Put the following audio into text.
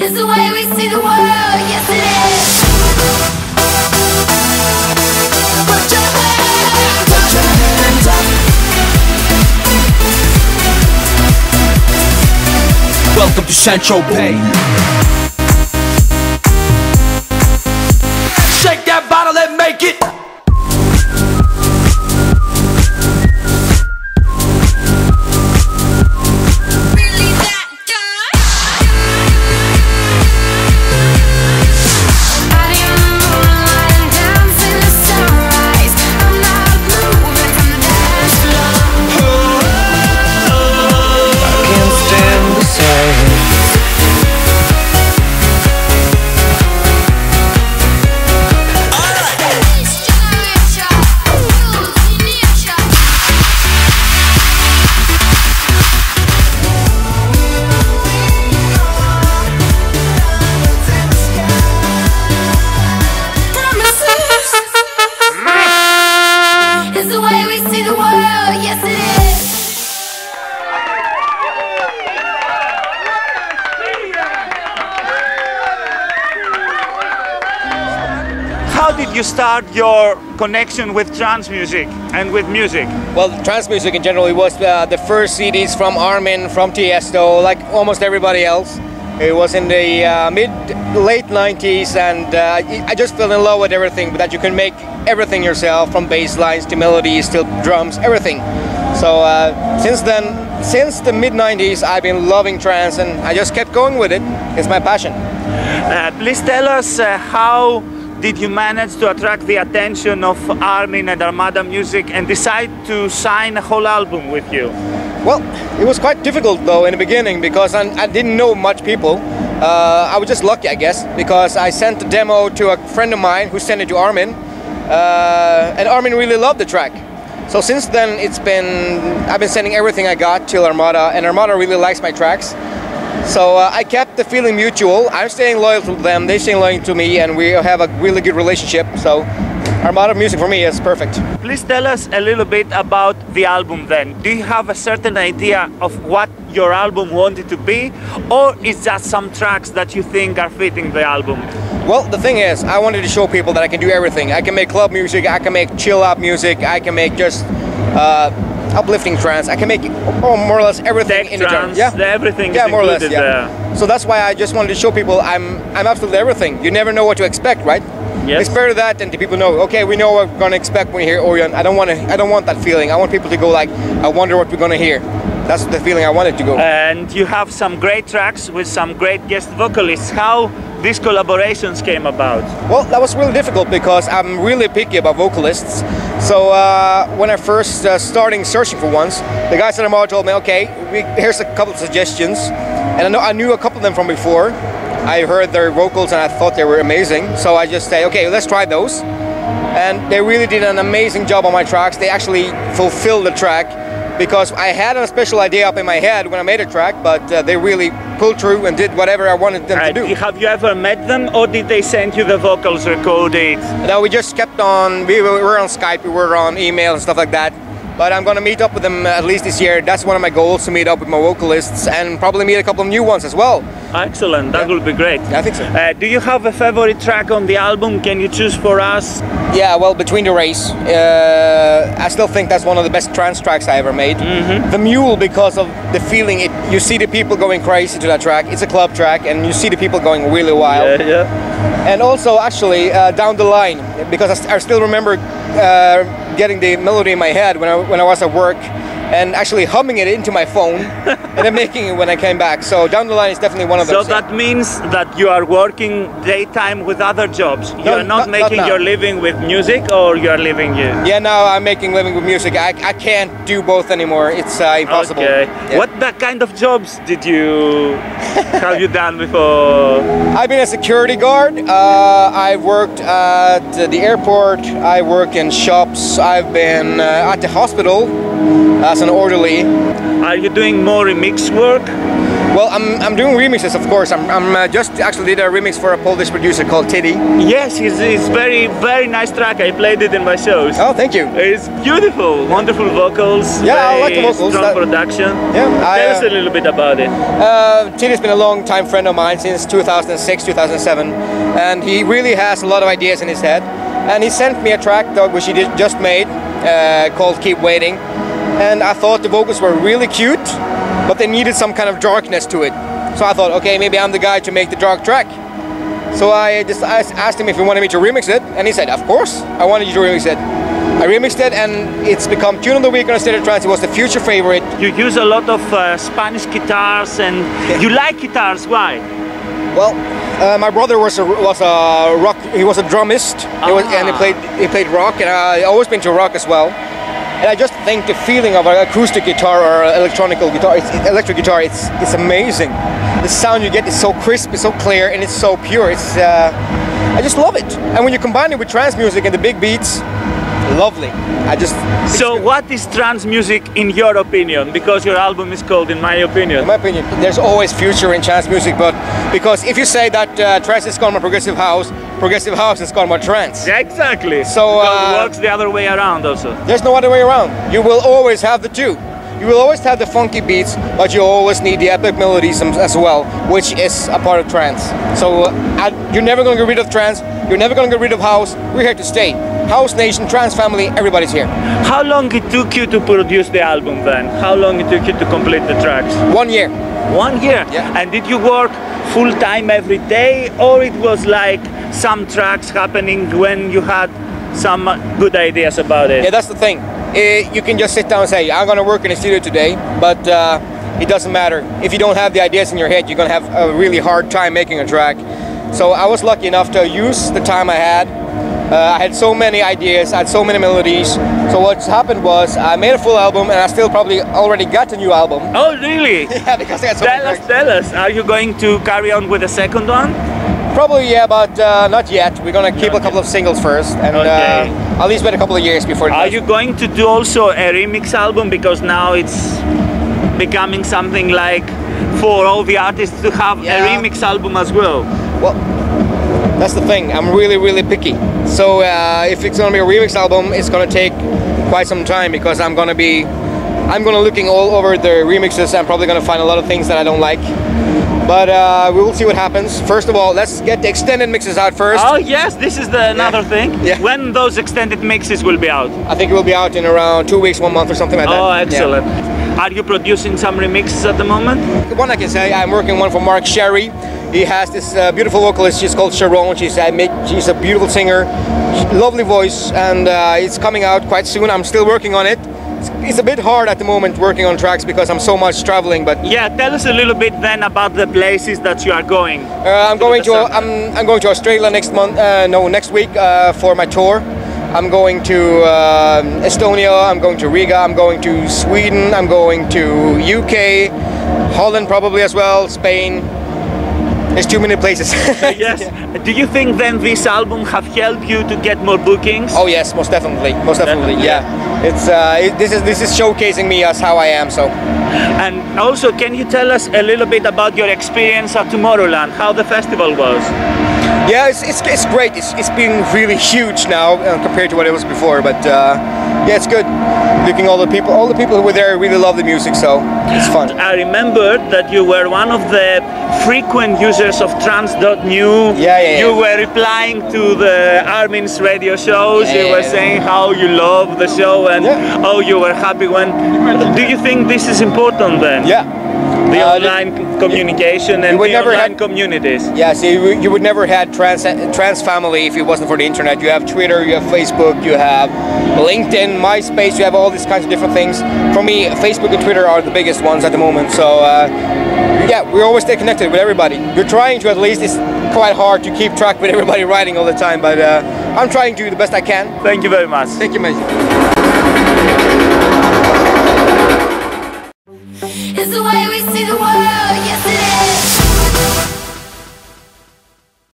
It's the way we see the world, yes it is. Put your hands up. Welcome to Saint-Tropez. Shake that bottle and make it. How did you start your connection with trance music and with music? Well, trance music in general, it was the first CDs from Armin, from Tiesto, like almost everybody else. It was in the late 90s, and I just fell in love with everything, that you can make everything yourself, from bass lines to melodies to drums, everything. So since then, since the mid 90s, I've been loving trance, and I just kept going with it. It's my passion. Please tell us how did you manage to attract the attention of Armin and Armada Music and decide to sign a whole album with you? Well, it was quite difficult though in the beginning, because I didn't know much people. I was just lucky, I guess, because I sent the demo to a friend of mine who sent it to Armin, and Armin really loved the track. So since then, I've been sending everything I got to Armada, and Armada really likes my tracks. So I kept the feeling mutual. I'm staying loyal to them, they're staying loyal to me, and we have a really good relationship. So Armada Music for me is perfect. Please tell us a little bit about the album then. Do you have a certain idea of what your album wanted to be, or is just some tracks that you think are fitting the album? Well, the thing is, I wanted to show people that I can do everything. I can make club music, I can make chill out music, I can make just uplifting trance. I can make more or less everything in the genre. Yeah, everything is more or less, included there. So that's why I just wanted to show people I'm absolutely everything. You never know what to expect, right? Yes. It's better that than the people know. Okay, we know what we're gonna expect when we hear Orjan. I don't want that feeling. I want people to go like, I wonder what we're gonna hear. That's the feeling I wanted to go. And you have some great tracks with some great guest vocalists. How these collaborations came about? Well, that was really difficult because I'm really picky about vocalists. So when I first started searching for ones, the guys at Armada told me, okay, here's a couple of suggestions. And I knew a couple of them from before. I heard their vocals and I thought they were amazing. So I just say, okay, let's try those. And they really did an amazing job on my tracks. They actually fulfilled the track, because I had a special idea up in my head when I made a track, but they really pulled through and did whatever I wanted them to do. Have you ever met them, or did they send you the vocals recorded? No, we just kept on, we were on Skype, we were on email and stuff like that. But I'm going to meet up with them at least this year. That's one of my goals, to meet up with my vocalists and probably meet a couple of new ones as well. Excellent, that would be great. Yeah, I think so. Do you have a favorite track on the album? Can you choose for us? Yeah, well, Between the Race. I still think that's one of the best trance tracks I ever made. The Mule, because of the feeling, you see the people going crazy to that track. It's a club track and you see the people going really wild. Yeah. And also actually Down the Line, because I still remember getting the melody in my head when I was at work, and actually humming it into my phone and then making it when I came back. So Down the Line is definitely one of those. So that means that you are working daytime with other jobs. You are not making your living with music, or you are living you? Yeah, now I'm making living with music. I can't do both anymore. It's impossible. Okay. Yeah. What kind of jobs have you done before? I've been a security guard. I've worked at the airport. I work in shops. I've been at the hospital as an orderly. Are you doing more remix work? Well, I'm doing remixes, of course. I'm just actually did a remix for a Polish producer called Tiddy. Yes, it's very nice track. I played it in my shows. Oh, thank you. It's beautiful, wonderful vocals. Yeah, I like the vocals. Strong production. Yeah, tell us a little bit about it. Tiddy's been a long time friend of mine since 2006, 2007, and he really has a lot of ideas in his head. And he sent me a track which he just made called "Keep Waiting," and I thought the vocals were really cute, but they needed some kind of darkness to it. So I thought, okay, maybe I'm the guy to make the dark track. So I just asked him if he wanted me to remix it, and he said, of course, I wanted you to remix it. I remixed it, and it's become Tune of the Week on State Trance. It was the future favorite. You use a lot of Spanish guitars, and you like guitars. Why? Well, my brother was a rock. He was a drummist, and he played rock, and I always been to rock as well. And I just think the feeling of an acoustic guitar or electric guitar, it's amazing. The sound you get is so crisp, it's so clear, and it's so pure. I just love it. And when you combine it with trance music and the big beats, lovely. So what is trance music in your opinion? Because your album is called In My Opinion. In my opinion, there's always future in trance music, but because if you say that trance is gone by progressive house is gone by trance. Yeah, exactly. So it works the other way around also. There's no other way around. You will always have the two. You will always have the funky beats, but you always need the epic melodies as well, which is a part of trance. So you're never going to get rid of trance. You're never going to get rid of house. We're here to stay. House Nation, Trance Family, everybody's here. How long it took you to produce the album then? How long it took you to complete the tracks? 1 year. 1 year? Yeah. And did you work full time every day, or it was like some tracks happening when you had some good ideas about it? Yeah, that's the thing. You can just sit down and say, I'm going to work in the studio today, but it doesn't matter. If you don't have the ideas in your head, you're going to have a really hard time making a track. So I was lucky enough to use the time I had. I had so many ideas, I had so many melodies. So what's happened was I made a full album, and I still probably already got a new album. Oh, really? Yeah, because I got so many tracks. Tell us, are you going to carry on with the second one? Probably, yeah, but not yet. We're gonna keep a couple of singles first, and at least wait a couple of years before. Are you going to do also a remix album, because now it's becoming something like for all the artists to have a remix album as well? Well, that's the thing. I'm really picky. So if it's gonna be a remix album, it's gonna take quite some time, because I'm gonna looking all over the remixes. I'm probably gonna find a lot of things that I don't like. But we will see what happens. First of all, let's get the extended mixes out first. Oh yes, this is another thing. Yeah. When those extended mixes will be out? I think it will be out in around 2 weeks, 1 month or something like that. Oh, excellent. Yeah. Are you producing some remixes at the moment? One I can say, I'm working one for Mark Sherry. He has this beautiful vocalist, she's called Sharon. She's a beautiful singer, lovely voice, and it's coming out quite soon. I'm still working on it. It's a bit hard at the moment working on tracks because I'm so much traveling, but yeah, tell us a little bit then about the places that you are going. I'm going to Australia next month. Next week for my tour. I'm going to Estonia. I'm going to Riga. I'm going to Sweden. I'm going to UK, Holland probably as well, Spain. There's too many places. Yes. Do you think then this album have helped you to get more bookings? Oh yes, most definitely. Most definitely. Yeah. It's this is showcasing me as how I am. So. And also, can you tell us a little bit about your experience at Tomorrowland? How the festival was? Yeah, it's great. It's been really huge now compared to what it was before. But yeah, it's good. Looking all the people who were there really love the music, so it's fun. I remember that you were one of the frequent users of trance.new. Yeah. You were replying to the Armin's radio shows. You were saying how you love the show and oh, you were happy when. Do you think this is important then? Yeah. The online communication and the online communities. Yeah, see, you would never had trans family if it wasn't for the internet. You have Twitter, you have Facebook, you have LinkedIn, MySpace, you have all these kinds of different things. For me, Facebook and Twitter are the biggest ones at the moment. So yeah, we always stay connected with everybody. We're trying to, at least. It's quite hard to keep track with everybody writing all the time, but I'm trying to do the best I can. Thank you very much. Thank you, mate. It's the way we see the world.